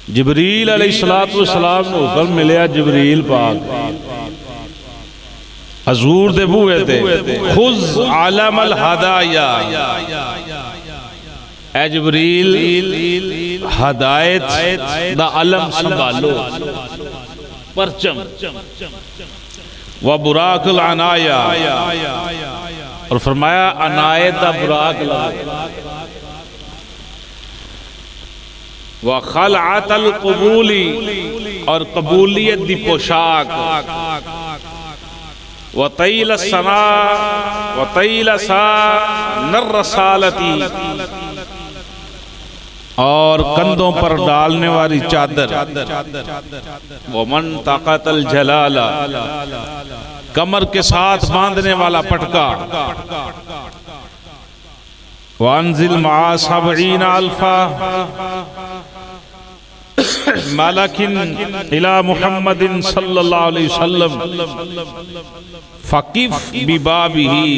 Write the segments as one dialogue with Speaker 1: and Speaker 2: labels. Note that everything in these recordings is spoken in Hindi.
Speaker 1: जिबरील अलैहिस्सलातु वस्सलाम को हुक्म मिलिया, जिबरील पाक हजूर दे बूहे ते खुज़ आलमल हदाया, ऐ जिबरील हदायत दा अलम संभालो, परचम, व बुराकल अनाया, और फरमाया अनायत दा बुराक लगा, व खलअतल कबूली, और कबूलियत दी पोशाक, व तैल सना व तैल सा नर रसालती, और कंधों पर डालने वाली चादर, वो मन ताकतल जलाला, कमर के साथ बांधने वाला पटका, वांजिल मा सबईन अल्फा मालकिन इला मुहम्मदिन सल्लल्लाहु अलैहि वसल्लम फकीफ बिबाबिही,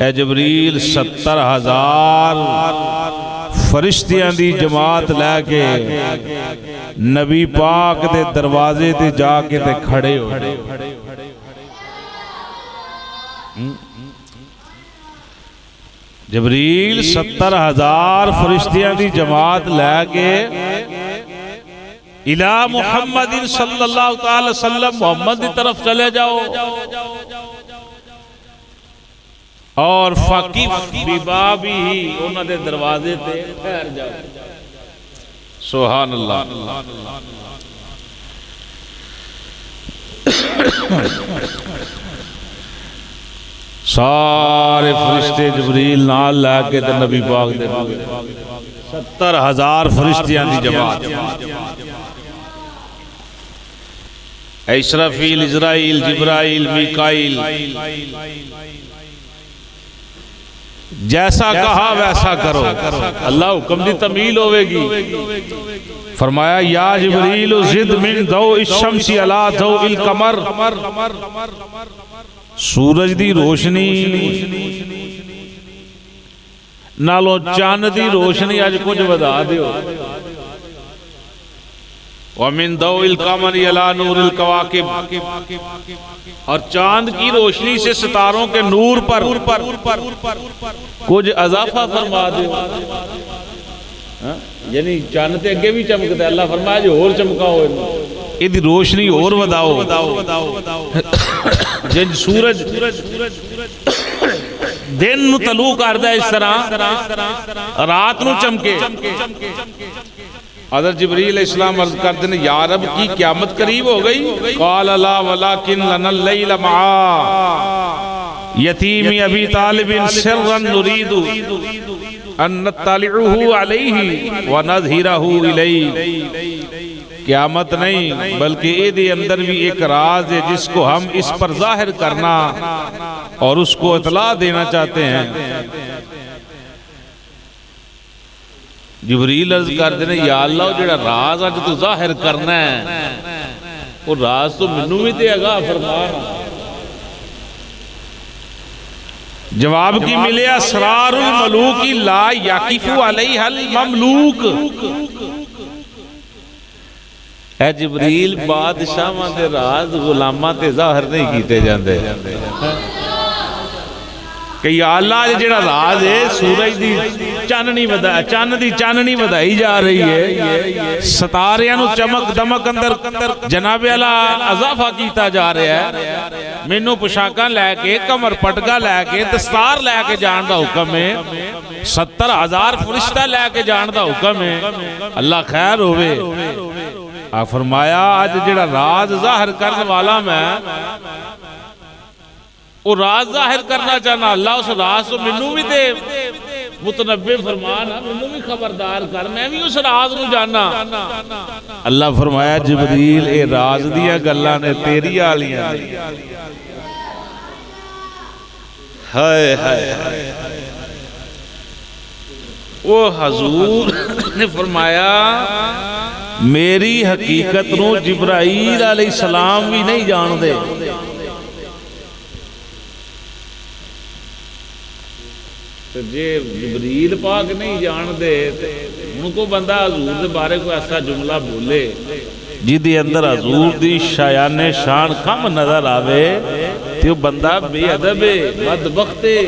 Speaker 1: ए जिबरील 70,000 फरिश्तियां दी जमात लैके नबी पाक दे दरवाजे ते जाके ते खड़े हो। जिबरील 70,000 फरिश्तियां दी जमात लैके इला मुहम्मदिन सल्लल्लाहु अलैहि वसल्लम, मोहम्मद की तरफ चले जाओ, और फकीफ बिबाबी ही, उन्होंने दरवाजे ते ठहर जाओ। सुभान अल्लाह। सारे फरिश्ते जिबरील नाल लैके ते नबी पाक दे 70,000 फरिश्तियां दी जमात, इस्राफील, इजराइल, जिब्राइल, मीकाइल, जैसा कहा वैसा करो, अल्लाह हुक्म दी तमील होवेगी। फरमाया या जिब्रील जिद मिन दौ इश-शम्सी अला दौ इल कमर, सूरज दी रोशनी नालों चांद दी रोशनी अज कुछ वधा दियो, वमिन दौइल कमरी अला नूरिल कवाकिब, और चांद की रोशनी से सितारों के नूर पर कुछ अजाफा फरमा दो। यानी चांद ते अगे भी चमकता है, अल्लाह फरमाया जो होर चमकाओ, इहदी रोशनी होर वधाओ। जिन सूरज दिन नूं तलू करदा इस तरह रात नूं चमके। हज़रत जिब्रील इस्लाम अर्ज करते हैं, या रब की क़यामत करीब हो गई। क़ाल ला वलाकिन लनल लैल मआ यतीमी अबी तालिबिन सिर्रन नुरीदु अन नत्तलिउहु अलैहि व नज़हिरहु इलैहि। क़यामत नहीं बल्कि इहदे अंदर भी एक राज है जिसको हम इस पर जाहिर करना और उसको इतला देना चाहते हैं। जिबरील अर्ज करते हैं, या अल्लाह जेड़ा राज अज तू जाहिर करना है वो राज तो मैनू भी ते अगा फरमा। जवाब की मिले असरारुल मलूकी ला याकिफु अलैहल ममलूक। ऐ जिबरील बादशाहां दे राज गुलामां ते जाहिर नहीं कीते जांदे। कि या अल्लाह जेड़ा राज है सूरज दी चाननी वधा, चन्न दी चाननी वधाई जा रही है, सितारियां नूं चमक दमक अंदर जनाबे अला अजाफा कीता जा रहा है। मैनू पोशाकां लैके कमर पटका लैके दस्तार लैके जाण दा हुक्म है, 70,000 फरिश्ता लैके जाण दा हुक्म है। अल्लाह खैर होवे। आ फरमाया अज जेड़ा राज जाहिर करने वाला मैं वो राज जाहिर करना चाहना। अल्लाह उस राज तो मैनू भी दे मुतनब्बे फरमान, मैनू भी खबरदार कर, मैं भी उस राज नूं जाना। अल्लाह फरमाया जिबरील ए राज दियां गल्लां ने तेरी आलियां। हाय हाय वो हजूर ने फरमाया मेरी हकीकत नूं जिब्राईल अलैहिस्सलाम भी नहीं जानदे। जे जिबरील पाक नहीं जानते हुण को बंदा हजूर के बारे कोई ऐसा जुमला बोले जिदे अंदर हजूर दी शायाने शान कम नजर आवे तो बंदा बेअदब है, बदबख्त है।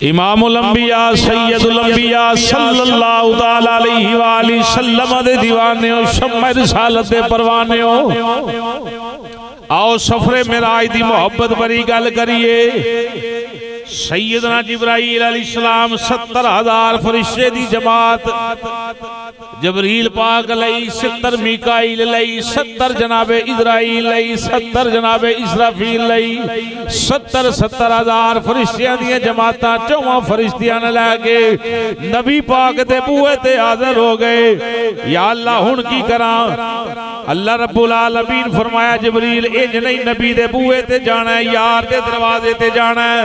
Speaker 1: इमामुल अंबिया सैयदुल अंबिया सल्लल्लाहु तआला अलैहि वसल्लम दे दीवाने हो, शम्मा रिसालत दे परवाने हो। आओ सफरे मेराज दी मोहब्बत भरी गल करिए। सैयदना जिब्राईल अलैहिस्सलाम 70,000 फरिश्ते दी जमात, जबरील पाक लई 70, मीकाईल लई 70, जनाबे इजराइल लई 70, जनाबे इसराफील लई 70,000 फरिश्तियां दी जमातां चौवां फरिश्तियां ने लैके नबी पाक दे बूहे ते हाजिर हो गए। या अल्लाह हुण की करां? अल्लाह रब्बुल आलमीन फरमाया जिब्रील इंज नहीं, नबी दे बूहे ते जाना है, यार दे दरवाजे ते जाना है,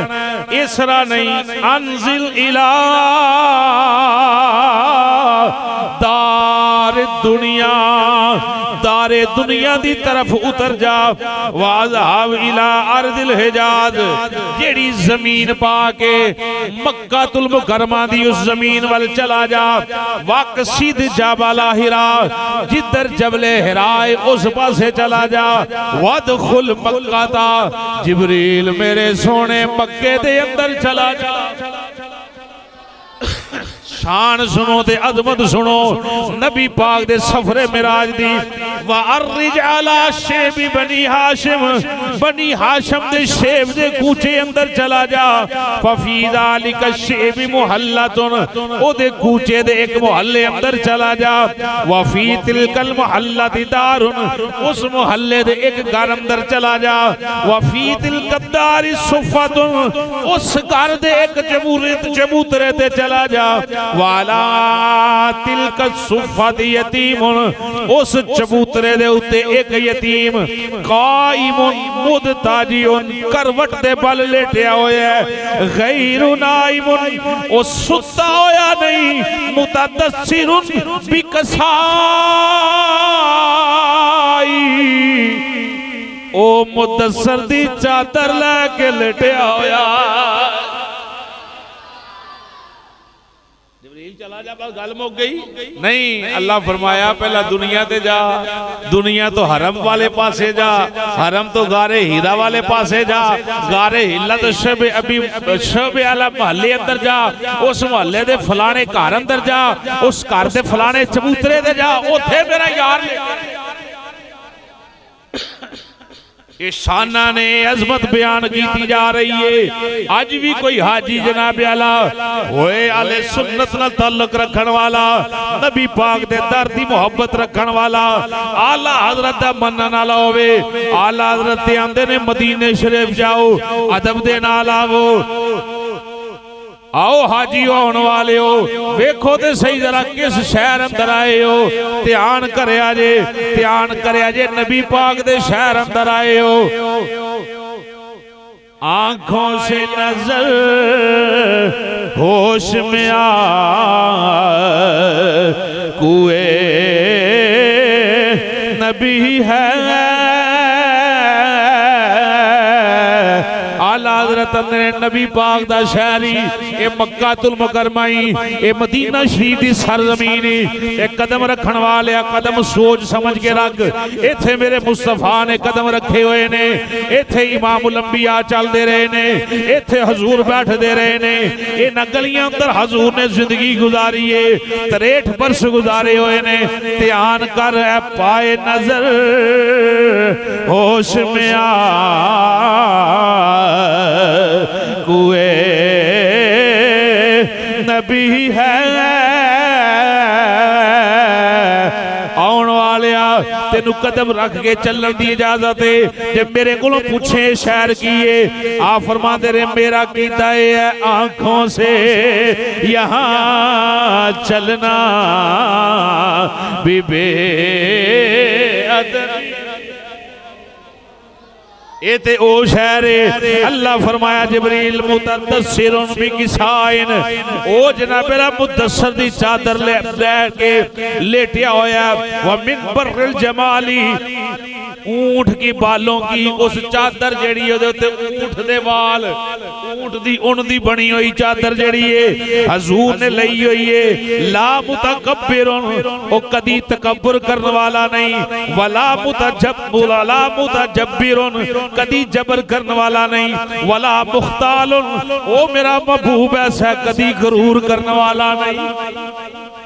Speaker 1: इसरा नहीं। अनजिल इला दार दुनिया, दारे दुनिया दी तरफ उतर जा। वाज़हाब इला अर्दिल हिजाज, जेड़ी जमीन पाके मक्कातुल मुकरमा दी उस जमीन वाल चला जा। वक्सिद जबल हिरा, जिधर जबले हिरा है उस पासे चला जा। वदखुल मक्का, जिब्रील मेरे सोने मक्के दे अंदर चला जा। शान सुनो ते अजमत सुनो नबी पाक दे सफरे मिराज दी। व अर्रिज अला शेबी बनी हाशिम, बनी हाशिम दे शेब दे कूचे अंदर चला जा। फफी ज़ालिका शेबी मुहल्लतुन, ओ दे कूचे दे एक मोहल्ले अंदर चला जा। व फी तिलकल मुहल्लति दारुन, उस मोहल्ले दे एक घर अंदर चला जा। व फी तिलकद दारि सुफ़तुन, उस घर दे एक चबूतरे ते चला जा। वाला तिलक सुफ़त यतीमुन, उस चबूतरे दे उत्ते एक यतीम काइमुन मुदताजियुन, करवट दे बल लेटिया होया है। गैरु नाइमुन, ओ सुता होया नहीं। मुतदस्सिरुन बिकसाई, ओ मुदस्सर दी चादर लेके लेटिया होया। चला जा, बस गल मुक गई नहीं। अल्लाह फरमाया पहला दुनिया ते जा, दुनिया तो हरम वाले पासे जा, हरम तो गारे हीरा वाले पासे जा, गारे हीरा तो शब आला महल्ले अंदर जा, उस महल्ले दे फलाने घर अंदर जा, उस घर दे फलाने चबूतरे ते जा, उथे मेरा यार। ये शाना ने अजमत बयान की जा रही है। आज भी कोई हाजी जनाब आला होए आले सुन्नत नाल ताल्लुक रखन वाला, नबी पाक दे दर दी मोहब्बत रखन वाला, आला हजरत दा मनन वाला होवे। आला हजरत आंदे ने मदीने शरीफ जाओ, अदब दे नाल आवो। आओ हाजी होने वाले हो, वेखो ते सही जरा किस शहर अंदर आए हो। ध्यान करया जे, ध्यान करया जे, नबी पाक दे शहर अंदर आए हो। आंखों से नजर होश में आ, कुए नबी है। नबी पाक दा शहरी, ए मक्कातुल मुकरमा, ए मदीना शरीफ दी सरजमीन, ए कदम रखण वाले कदम सोच समझ के रख। इथे मेरे मुस्तफा ने कदम रखे हुए ने, इथे इमामुल अंबिया चलते रहे ने, इथे हजूर बैठते रहे ने। इन्हां गलियां अंदर हजूर ने जिंदगी गुजारी है, 63 बरस गुजारे हुए ने। ध्यान कर पाए नजर होश में आ, कुए नबी है। आउण वालिया तेनू कदम रख के चलने की इजाजत है। जे मेरे को पूछे शहर की है, आ फरमाते रहे मेरा कीता है आंखों से यहाँ चलना भी बेअदबी। ये ते ओ शहर है। अल्लाह फरमाया जिब्रील मुतदस्सिरुन बिकिसाइन, ओ जनाब मेरा मुदस्सर दी चादर ले के लेटिया होया। व मिन बर्रिल जमाली, ऊंट की बालों की उस चादर जेड़ी ओदे उत्ते ऊंट दे वाल ऊंट दी उन दी बनी हुई चादर जेड़ी है हजूर ने लई हुई है। ला मुतकब्बिरुन ओ कदी तकब्बुर करने वाला नहीं, वला मुतजब्बिरुन कदी जबर करने वाला नहीं, वला मुख्तालुन ओ मेरा महबूब ऐसा कदी गरूर करने वाला नहीं।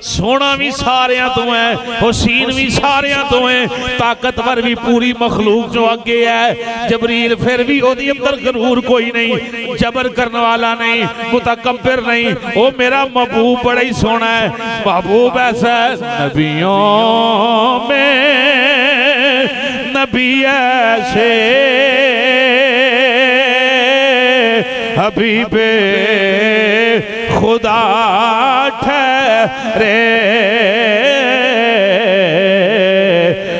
Speaker 1: सोना भी सारिया तो है, हुसैन भी सारिया तो है, ताकतवर भी पूरी मखलूक जो अगे है। जबरील फिर भी ओदी अंदर गरूर कोई नहीं, जबर करने वाला नहीं, मुतकब्बिर नहीं। ओ मेरा महबूब बड़ा ही सोना है, महबूब ऐसा है। नबियों में नबी ऐसे हबीबे खुदा ठहरे,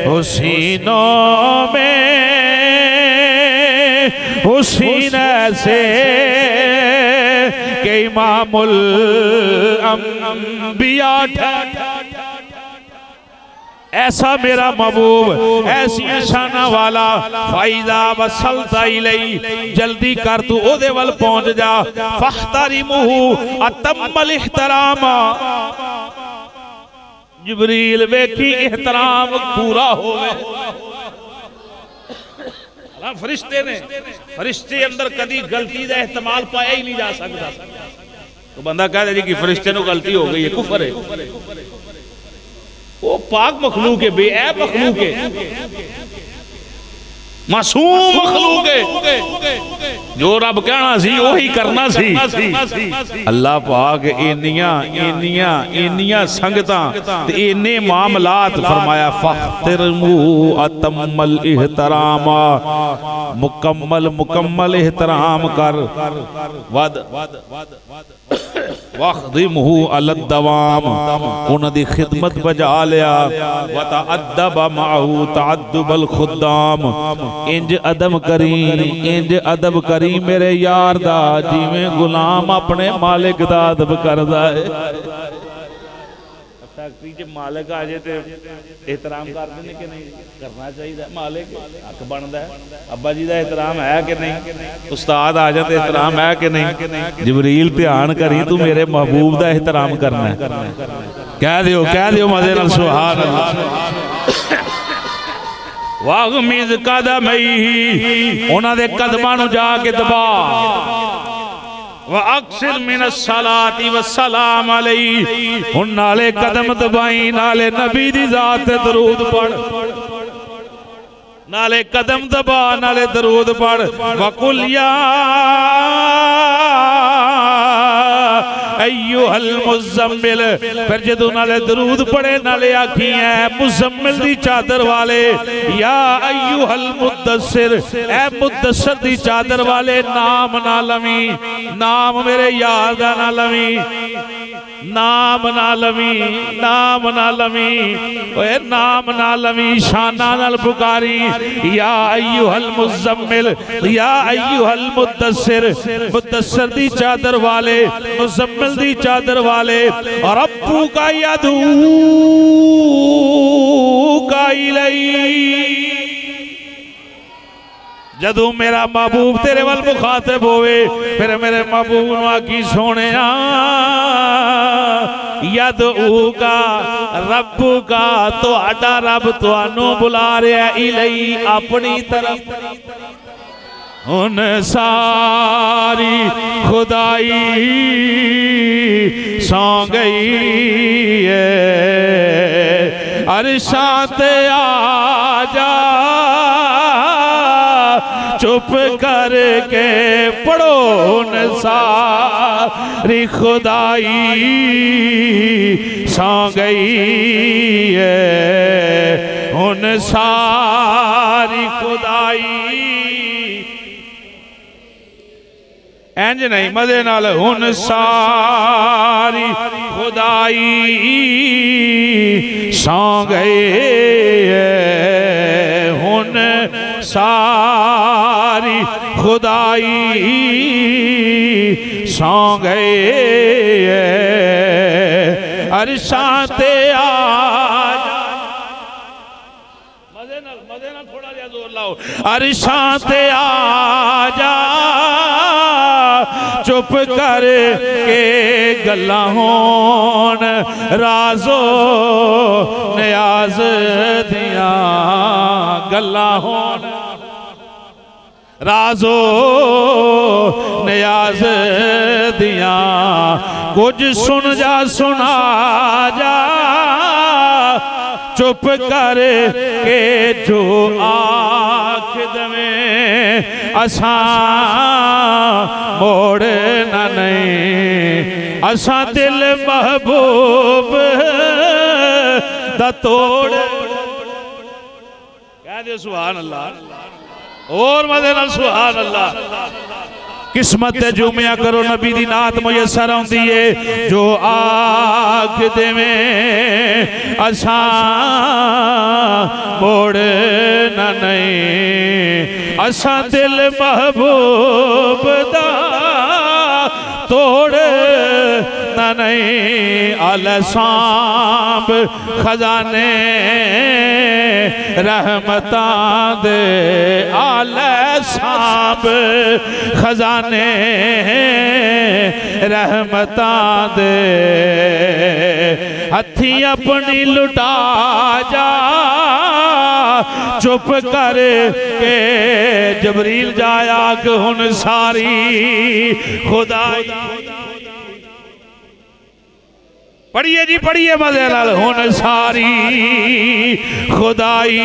Speaker 1: हुसैनों में हुसैन ऐसे के इमामुल अंबिया ऐसा मेरा महबूब ऐसी शाना वाला। फाइदा वसलता इलई जल्दी कर तू ओदे वल पहुंच जा। फख्तरिमुहु अतम्मल इहतराम जिब्रील वेखी एहतराम पूरा होवे। फरिश्ते ने फरिश्ते अंदर कदी गलती का एहतमाल पाया ही नहीं जा सकता। तो बंदा कह दे जी कि फरिश्ते को गलती हो गई है, कुफर है। वो पाक मखलूक है, बेऐब मखलूक है, मासूम मखलूक है। जो रब कहना सी वही करना सी। अल्लाह पाक इन्नियां संगतां ते इन्ने मामलात फरमाया फख्तिरमु अतम्मल इहतराम मुकम्मल इहतराम कर। वद वख्दिमहु अलद दवाम उन्हां दी खिदमत बजा लिया। व तअद्दब माहु तअद्दुबल खुद्दाम इंज अदब करी मेरे यार दा जिवें गुलाम अपने मालिक दा अदब करदा है। फैक्ट्री च मालिक आ जाए तो एहतराम कर देने कि नहीं करना चाहिए। मालिक हक बनता है, अब्बा जी का एहतराम है कि नहीं, उस्ताद आ जाए तो एहतराम है कि नहीं। जबरील ध्यान करी तू मेरे महबूब का एहतराम करना है। कह दियो मजे नाल सुभान अल्लाह। वागमिज कदमई उन्हां दे कदमां नूं जाके दबा। व अक्सिर मिन सलाती व सलाम अलैहि हुन नाले कदम दबाई नाले नबी दी जात ते दरूद पढ़। नाले कदम दबा नाले दरूद पढ़। वकुल या अय्युहल मुज़म्मिल फिर जदों नाले दरूद पढ़े नाले आखी है मुज़म्मिल दी चादर वाले। या अय्युहल मुद्दस्सिर ए मुद्दस्सिर दी चादर वाले नाम ना लवी, नाम मेरे यार दा ना लवी, नाम ना लवी, नाम ना लवी, ओए नाम ना लवी, शाना नाल पुकारी। या अय्युहल मुज़म्मिल या अय्युहल मुद्दस्सिर मुद्दस्सिर दी चादर वाले, मुज़म्मिल दी चादर वाले। और रब्बू का यदू का इलई जदू मेरा महबूब तेरे वाल मुखातिब होवे फिर मेरे महबूब आखी सोने यदू का रब्बू का तो आडा रब तुहानू बुला रहा इलई अपनी तरफ। उन सारी खुदाई सौ गई है अरशाते आ जा चुप करके पढ़ो। उन सारी खुदाई सौ गई है उन सारी खुदाई इंज नहीं मजे नाल हुन सारी खुदाई सौ गए हुन सारी खुदाई सौ गए अरशाते आ। मजे नाल थोड़ा जिहा अरशां ते आ जा चुप कर के गल्लां होण राज़ो नियाज दियां गल्लां होण राज़ो नियाज दियां कुछ सुन जा सुना जा चुप कर के जो आख दवें असां मोड़ ना नहीं असां दिल महबूब दा तोड़ कह दे सुभान अल्लाह और मजे नाल सुभान अल्लाह किस्मत जुमिया करो नबी दी नात मुयसर आउंदी है जो आख देवें असां मोड़ ना नहीं असां दिल महबूब दा तोड़ ना नहीं आले सांब खजाने रहमतां दे आले सांब खजाने रहमतां दे हथी अपनी लुटा जा चुप कर के जबरील जाया कि हुन सारी खुदाई पढ़िए जी पढ़िए मजे नाल हुन सारी खुदाई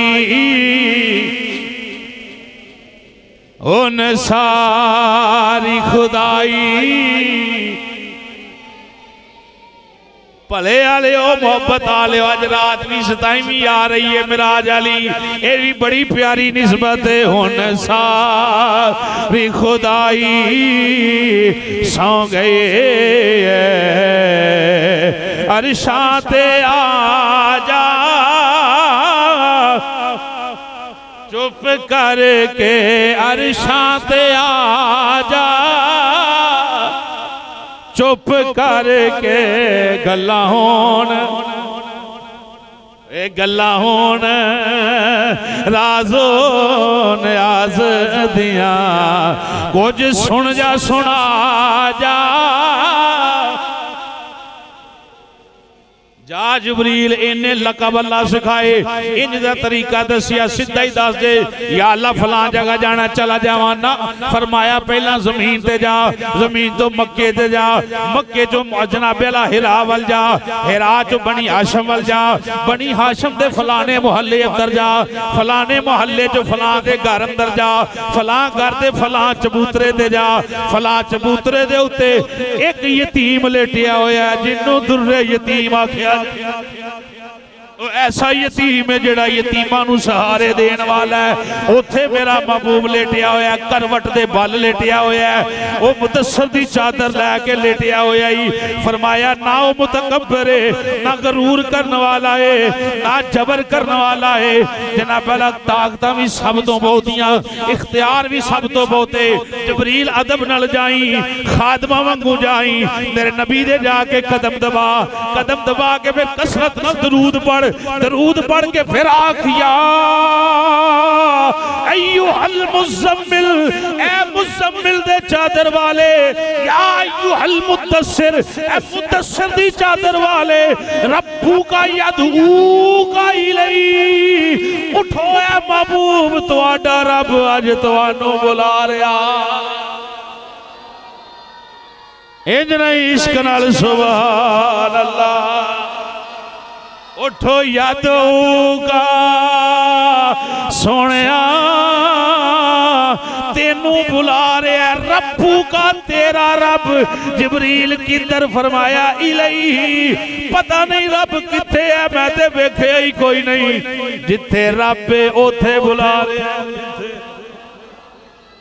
Speaker 1: हुन सारी खुदाई भले आले मोहब्बत आले अज रात भी 27वीं आ रही है मिराज अली ये भी बड़ी प्यारी निस्बत है हुन सारी खुदाई सौ गए अरशां ते आ जा चुप करके अरशां ते आ जा चुप करके गल्लां होण ए गल्लां होण राज़ो नियाज दियां कुछ सुन जा सुना जा जा जबरील इन्हें लकब अल्लाह सिखाए इंज दा तरीका दसिया सीधा ही दस दे या अल्लाह फलां जगह जाना चला जावा ना फरमाया पहला जमीन ते जा जमीन तो मक्के ते जा मक्के चो जनाबे अला हिरा वल जा हिरा चो बनी हाशम वल जा बनी हाशम दे फलाने मुहल्ले अंदर जा फलाने मुहल्ले चो फलां दे घर अंदर जा फलां घर दे फलां चबूतरे ते जा फलां चबूतरे दे उत्ते एक यतीम लेटिया होया जिन्नू दुर्रे यतीम आखिया ऐसा यतीम है जिहड़ा यतीमां नूं सहारे देन वाला है उत्थे मेरा महबूब लेटिया होया करवट दे बल लेटिया होया वो मुदस्सर दी चादर लैके लेटिया होया ही फरमाया ना वो मुतकब्बर है ना गरूर करने वाला है ना जबर करने वाला है जनाब अल्लाह ताकतां भी सब तो बहुतियां इख्तियार भी सब तो बहुते जबरील अदब नाल जाई खादमा वांगू जाई मेरे नबी दे जाके कदम दबा के फिर कसरत नाल दरूद पढ़ के फिर आखिया अय्युहल मुज़म्मिल ए मुज़म्मिल दे चादर वाले या अय्युहल मुद्दस्सिर ए मुद्दस्सिर दी चादर वाले रब्बू का यदू का इलई उठो ए महबूब तुहाडा रब अज तुहानू बुला रहा इंज नहीं इश्क नाल सुभान अल्लाह उठो यादूगा सोनिया तेनू बुला रहा रब्बू का तेरा रब जिबरील किधर फरमाया इलही पता नहीं रब किथे है मैं ते वेखिया ही कोई नहीं जिथे रब ओथे बुला रहा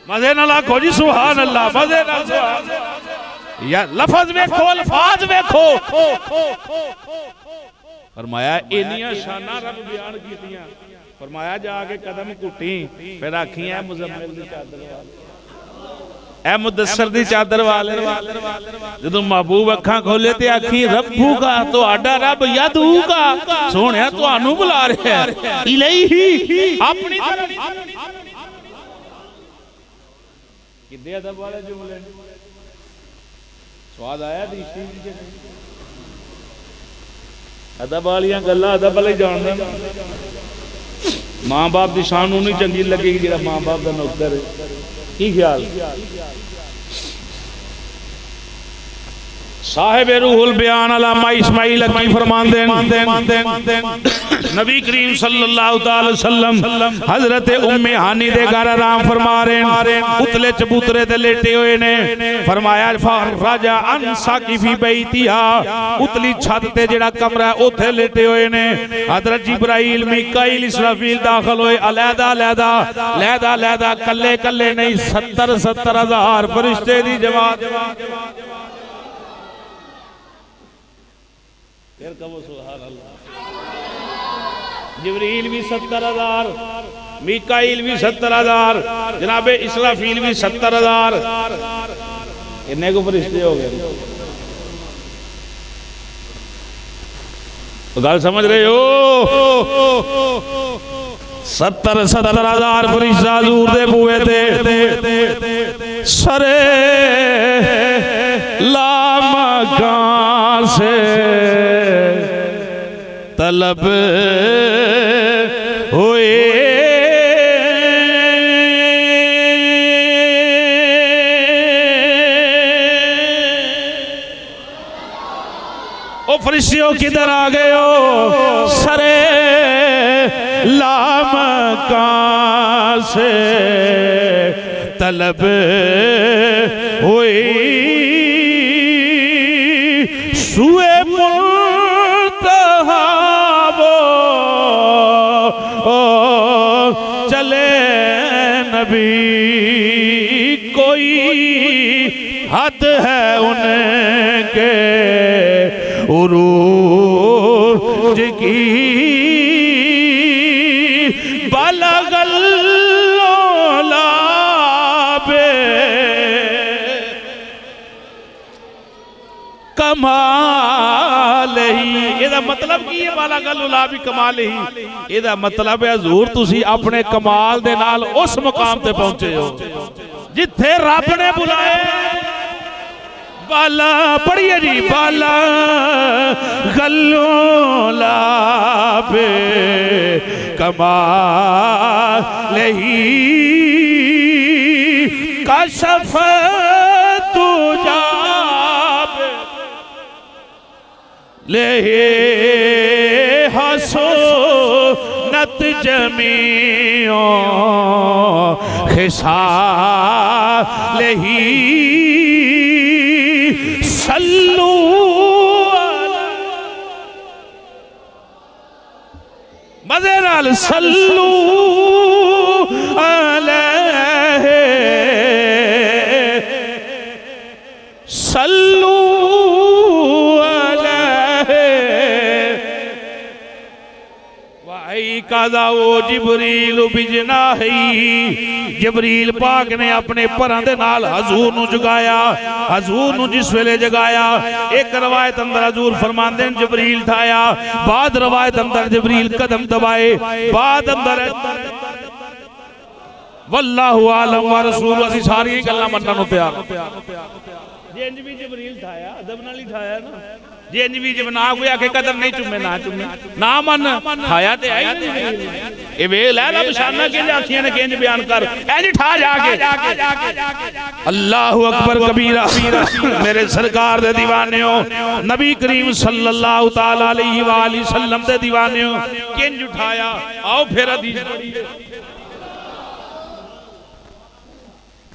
Speaker 1: मजे नाल आखो जी सुभान अल्लाह मजे नाल या लफज वेखो अल्फाज वेखो फरमाया इनिया शाना रब बयान कीतियां फरमाया जाके कदम घुटी फिर आखियां मुज़म्मिल दी चादर वाले ए मुदस्सर दी चादर वाले जदों महबूब अखां खोले ते आखी रब्बू का तो आडा रब यदू का सोहणिया तुहानू बुला रहा है इलैही अपनी तरफ किदे अदब वाले जुमले स्वाद आया दी अदब वालियां गल्लां अदब वाले जानदे मां बाप की शान नहीं चंगी लगेगी जो मां बाप का नौकर है की ख्याल साहिब रूहुल बयान अल्लामा इस्माइल हकी फरमांदे नबी करीम सल्लल्लाहु अलैहि वसल्लम हजरत उम्मे हानी दे घर आराम फरमा रहे उतले चबूतरे ते लेटे हुए ने फरमाया राजा अनसा की फी बैतिहा उतली छत ते जेड़ा कमरा है ओथे लेटे हुए ने हजरत जिब्राइल मीकाइल इसराफील दाखिल होए अलहदा अलहदा लहदा लहदा कल्ले कल्ले नहीं 70,000 फरिश्ते दी जमात जिब्रील भी 70,000 मीकाइल भी 70,000 जनाबे इसराफील भी 70,000 इन्ने को फरिश्ते हो गए तो गल समझ रहे हो 70,000 फरिश्ता हजूर दे बूहे ते सरे लामकान से तलब हुए ओ फरिश्तियों किधर आ गए हो सरे लामकान से तलब हुई सुए चले नबी कोई हद है उनके उरूज की बलगल कमाल ही एदा मतलब की है वाला गल उला भी कमाल ही एदा मतलब है हजूर तुसी अपने कमाल दे नाल उस मुकाम ते पहुंचे हो जिथे रब ने बुलाए बाला पढ़िए जी बाला गलोला पे कमाल ही कशफ तुझा ले हसो नत जमियो खिसाल ही सल्लू मजे नाल सल्लू अलैहि सल्लू कादा वो जिबरील बिजना है जिबरील पाक ने अपने परां दे नाल हजूर नु जगाया हजूर नु जिस वेले जगाया एक रवायत अंदर हजूर फरमांदे ने जिबरील ठाया बाद रवायत अंदर जिबरील कदम दबाए बाद अंदर वल्लाहु आलम व रसूल असि सारी गल्लां मनन नु तैयार जे इंज भी जिबरील ठाया अदब नाल ही ठाया ना जे इंज भी जब ना कोई आके कदम नहीं चुमे ना मन ठाया ते आई ए वे लै रब शाना के आखियां ने केंज बयान कर इंज ठा जाके अल्लाहु अकबर कबीरा मेरे सरकार दे दीवानेओ नबी करीम सल्लल्लाहु तआला अलैहि वसल्लम दे दीवानेओ केंज उठाया आओ फिर हदीस पढ़िए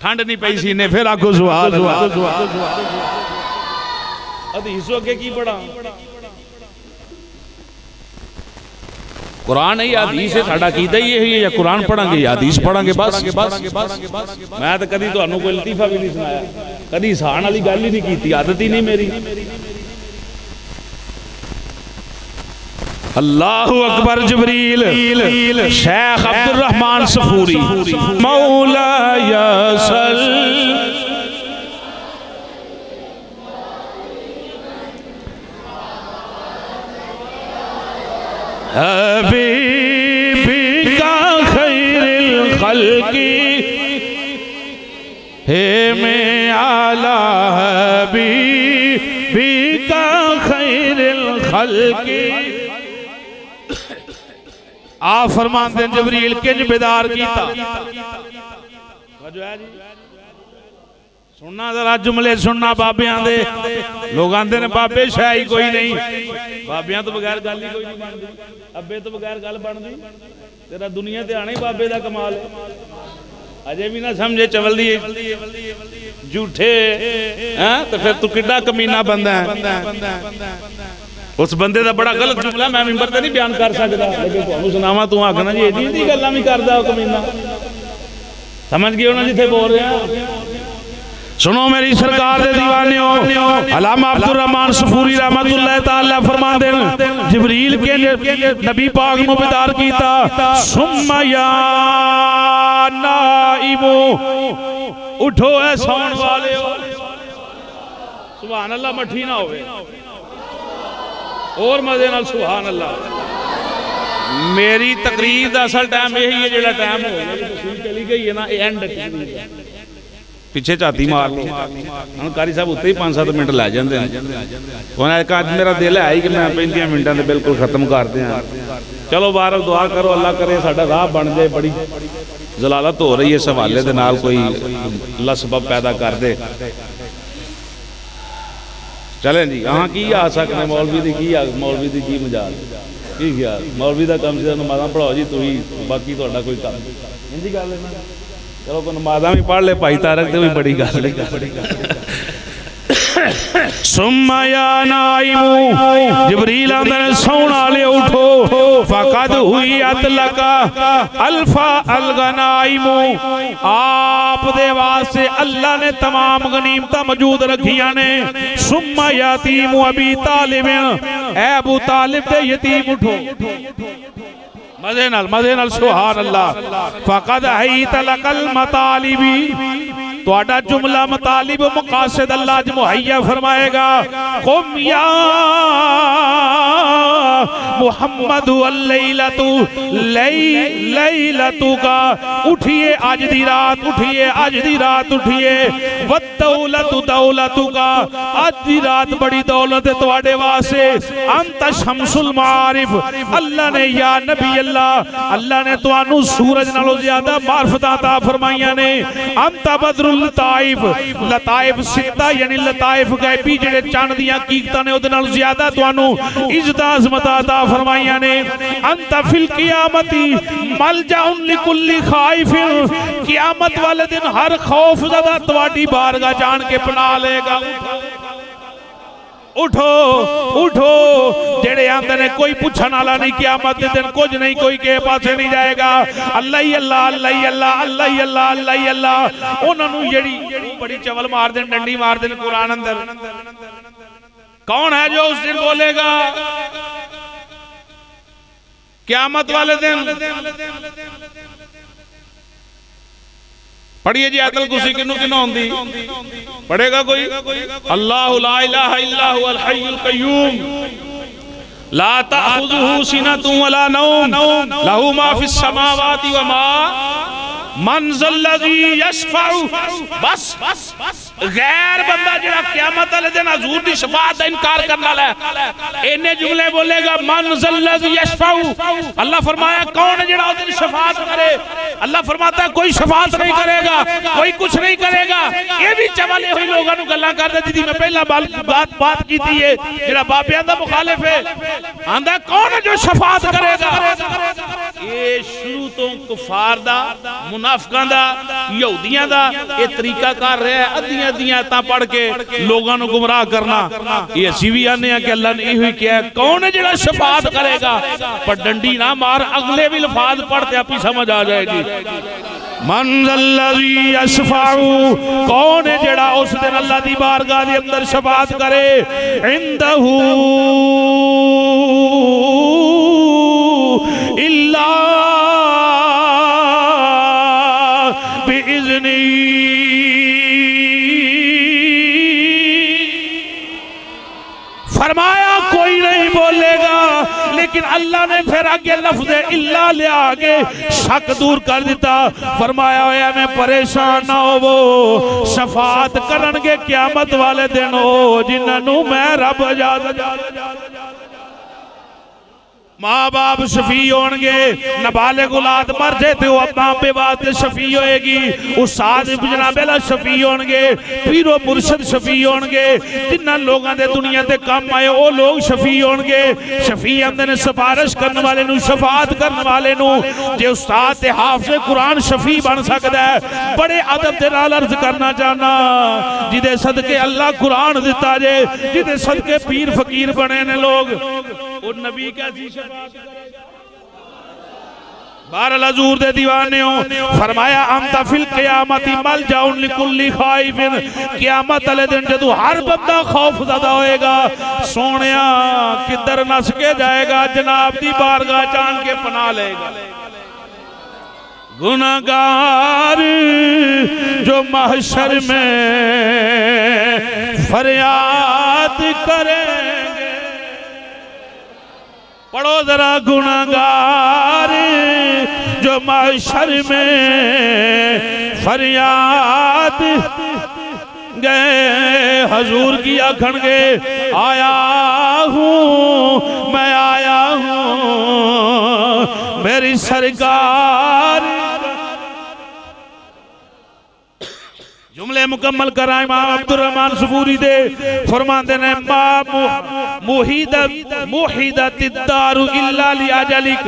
Speaker 1: ठंड नहीं पई सी ने फिर आखो सुभान अल्लाह हदीस अगे की पढ़ा कुरान है या हदीस है साडा कीदा ही यही है या कुरान पढ़ांगे या हदीस पढ़ांगे बस मैं तो कभी तुहानू कोई लतीफा भी नहीं सुनाया कभी हसान वाली गल ही नहीं की आदत ही नहीं मेरी अल्लाहु अकबर जिब्रील शेख अब्दुल रहमान सफूरी मौला यसल हबीबी का खैरुल खल्की हे अला हबीबिका खैरिल खल्क़ि। आ फरमाते जबरील किंज बेदार कीता। सुनना जरा जुमले सुनना बाबियां दे। लोग आंदे ने बाबे शाही कोई नहीं, बाबियां तो बगैर गल ही कोई नहीं बनती, अब्बे तो बगैर गल बनती। तेरा दुनिया ते आना ही बाबे दा कमाल है। अजे भी ना समझे चवल दी झूठे हैं तो फिर तू किड्डा कमीना बंदा है। उस बंदे का बड़ा गलत जुमला मैं मिंबर ते नहीं बयान कर सकता, लेकिन तुहानू सुनावा तू आखना जी एडी गल्लां भी करदा ओ कमीना। समझ गए ना जिथे बोल रहे हैं। सुनो मेरी सरकार दे दीवानियों, अल्लामा अब्दुल रहमान सफूरी रहमतुल्लाह तआला फरमाते हैं जिब्रील के नबी पाक नूं बेदार कीता। सुम्मा या नाइमो, उठो ऐ सौण वालिओ। सुभान अल्लाह, मठी ना होवे और मजे नाल सुभान अल्लाह। मेरी तकरीर दा असल टाइम यही है, जेड़ा टाइम हो गया तस्वीर चली गई है ना, एंड पिछे झाती मार लो। कारी साहब उत्ते ही 5-7 मिनट लै जाते हैं। अज मेरा दिल है ही कि मैं 35 मिनटों में बिल्कुल खत्म कर दें। चलो बाहर दुआ करो, अल्लाह करे साडा राह बन जाए। बड़ी जलालत हो रही है इस हवाले दे नाल, कोई अल्लाह सबब पैदा कर दे। चलें जी, हाँ की आ सकते मौलवी की मजाल की ख्याल। मौलवी का काम से नमाज़ा पढ़ाओ जी, तुम बाकी थोड़ा कोई काम इंजी गल है ना। चलो को नमाज़ा भी पढ़ ले भाई तारक, तो भी बड़ी गल है। सुम्मा या नाइमू, जिब्रील आंदा ने सौण वाले उठो। फकद हुई अतलका अल्फा अलगनाइमू, आप दे वास्ते अल्लाह ने तमाम गनीमतां मौजूद रखियां ने। सुम्मा यतीम अबी तालिब, ए अबू तालिब दे यतीम उठो। मजे नाल सुभान अल्लाह। फकद हई तलकल मतालिबी, तुहाडा जुमला मतालिब मुकासिद अल्लाह ज मुहैया फरमाएगा। कुम या मुहम्मद लैलतु लैलतु का, उठिए आज दी रात, उठिए आज दी रात, उठिए। वदौलतु दौलतु का, आज दी रात बड़ी दौलत है तुहाडे वास्ते। अंत शमसुल मारिफ, अल्लाह ने या नबी अल्लाह ने तुहानू सूरज नालों ज्यादा मार्फतां अता फरमाइयां ने। अंत बदरुल लताइफ, लताइफ सिद्धा यानी लताइफ गैबी जेड़े चंद दी हकीकतां ने ओदे नालों ज्यादा तुहानू इज्जत अज़मत अता फरमाइयां ने। अंत फिल क़ियामती मलजाउन लिकुल्ली खाइफिन, क़ियामत वाले दिन हर खौफ ज़दा तुहाडी बारगाह जान के पनाह लेगा। उठो उठो, जेड़े आंदे ने कोई पूछण वाला नहीं, क़यामत के दिन कुछ नहीं, कोई के पासे नहीं जाएगा। अल्लाह ही अल्लाह, अल्लाह ही अल्लाह, अल्लाह ही अल्लाह, अल्लाह ही अल्लाह। उन्होंने जेड़ी बड़ी चवल मार देन, डंडी मार देन कुरान अंदर। कौन है जो उस दिन बोलेगा क़यामत वाले दिन? पढ़िए जी आयतुल कुर्सी किन्नू किन्नू आंदी, पढ़ेगा कोई? अल्लाहु ला इलाहा इल्ला हुवल हय्युल क़य्यूम ला ताखुजुहु सिनतुन वला नौम लहु मा फिस समावाति व मा मन ज़ल्लज़ी यशफ़अु। बस गैर बंदा जेड़ा क़यामत वाले दिन हुजूर दी शफाअत दा इनकार करने वाला है, इन्ने जुमले बोलेगा मन ज़ल्लज़ी यशफ़अु। अल्लाह फरमाया कौन है जेड़ा उस दिन शफाअत करे? अल्लाह फरमाता है कोई शफाअत नहीं करेगा, कोई कुछ नहीं करेगा। ये भी चवले हुई लोगों को गल्लां करदे जिदी मैं पहला बात की थी, ये जेड़ा बाबियां दा मुखालिफ है आंदा कौन है जो शफाअत करेगा? ये शुरू तो कुफार दा, मुनाफिकां दा, यहूदियां दा ये तरीका कर रहा है, अद्धियां अद्धियां आयतां पढ़ के लोगों को गुमराह करना। ये असीं भी आने कि अल्लाह ने यही किया कौन है जेड़ा शफाअत करेगा? पर डंडी ना मार, अगले भी लफाज पढ़ते आप ही समझ आ जाएगी। मन ज़ल्लज़ी यशफ़अु, कौन है जेड़ा उस दिन अल्लाह दी बारगाह दे अंदर शफाअत करे? इंदहू इल्ला बिइज़्नी, फरमाया कोई नहीं बोलेगा लेकिन अल्लाह ने फिर आगे लफ्ज़ इल्ला ले आगे शक दूर कर दिता। फरमाया होया मैं परेशान ना होवो, शफात करनगे क़यामत वाले दिन ओ जिन्होंने मैं रब इजाजत माँ बाप शफी होंगे, नाबालिग औलाद मर जाए तो माँ पे वास्ते शफी होएगी, उस्ताद जनाबेला शफी होंगे, पीरो मुर्शद शफी होंगे, जिन्ना लोगों के दुनिया के काम आए वो लोग शफी होंगे। शफी आंदे ने सिफारिश करने वाले नू, शफात करने वाले नू। जे उस्ताद ते हाफिज़ कुरान शफी बन सकता है, बड़े अदब के नाल अर्ज करना चाहना जिदे सदके अल्लाह कुरान दिता जे, जिदे सदके पीर फकीर बने ने लोग, और नबी कैसी शफाअत करेगा। बारल हजूर दे दीवाने हो फरमाया अमता फिल क़यामती मल जाउन लिकुल्ली खाइफिन, क़यामत वाले दिन जदों हर बंदा खौफज़दा होएगा, सोनिया किधर नस के जाएगा, जनाब दी बारगाह चान के पना लेगा। गुनाहगार जो महशर में फरियाद करेंगे, पढ़ो जरा, गुनाहगार जो महशर में फरियाद गए हजूर की आखणगे आया हूँ मैं आया हूँ मेरी सरकार। जुमले मुकम्मल कराए इमाम अब्दुल रहमान सबूरी दे फरमाते ने मुहीदतिद्दारु इल्ला लिअजलिक,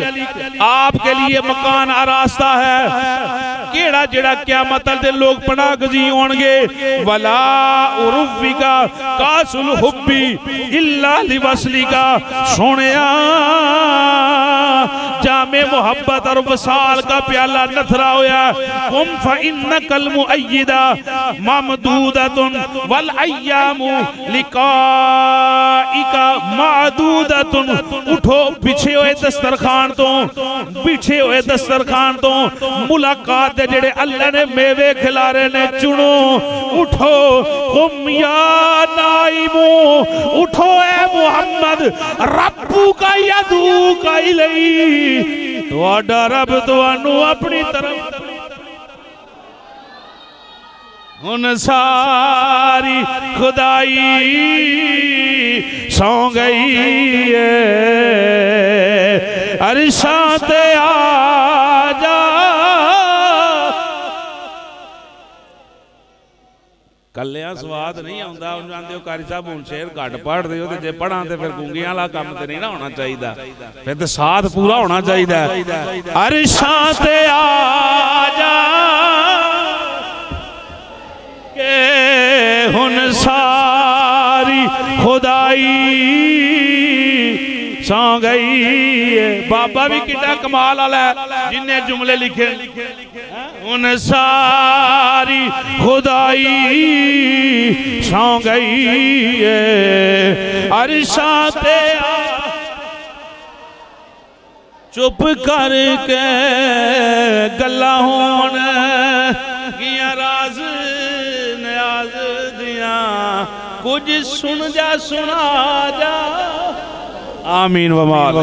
Speaker 1: आपके लिए मकान आरास्ता है केड़ा जेड़ा क़यामत दे लोग पनाह गजी होंगे। वला उरुफिका कासुल हुब्बी इल्ला लिवसलिका, सोनिया जामे मोहब्बत और वसाल का प्याला नथरा होया। कुम फइन्नकल मुअय्यदा ममदूदतुन वल अय्यामु लिकाइका मादूदतुन, उठो बिछे हुए दस्तरखान तो, बिछे हुए दस्तरखान तो मुलाकात दे जेड़े अल्लाह ने मेवे खिलारे ने चुनो। उठो कुम या नाइमू, उठो ए मुहम्मद, रब्बू का यदू का इलई, तुहाडा रब तुहानू अपनी तरफ। हुन सारी खुदाई सौ गई है, अरशां ते आ जा। कलिया स्वाद नहीं आता, जानते हो कारी साहब हूँ शेर घट पढ़ दे हो, जे पढ़ा तो फिर गूंगियां वाला काम तो नहीं ना होना चाहिए, फिर तो साथ पूरा होना चाहिए। अरशां ते आ जा के हुन सारी खुदाई सौ गई है। बाबा भी कितना कमाल वाला है जिन्हें जुमले लिखे। हुन सारी खुदाई सौ गई है, अरशां ते चुप करके गल्लां होण गियां राज न्याज दियां, कुछ सुन जा सुना जा। आमीन वमाल।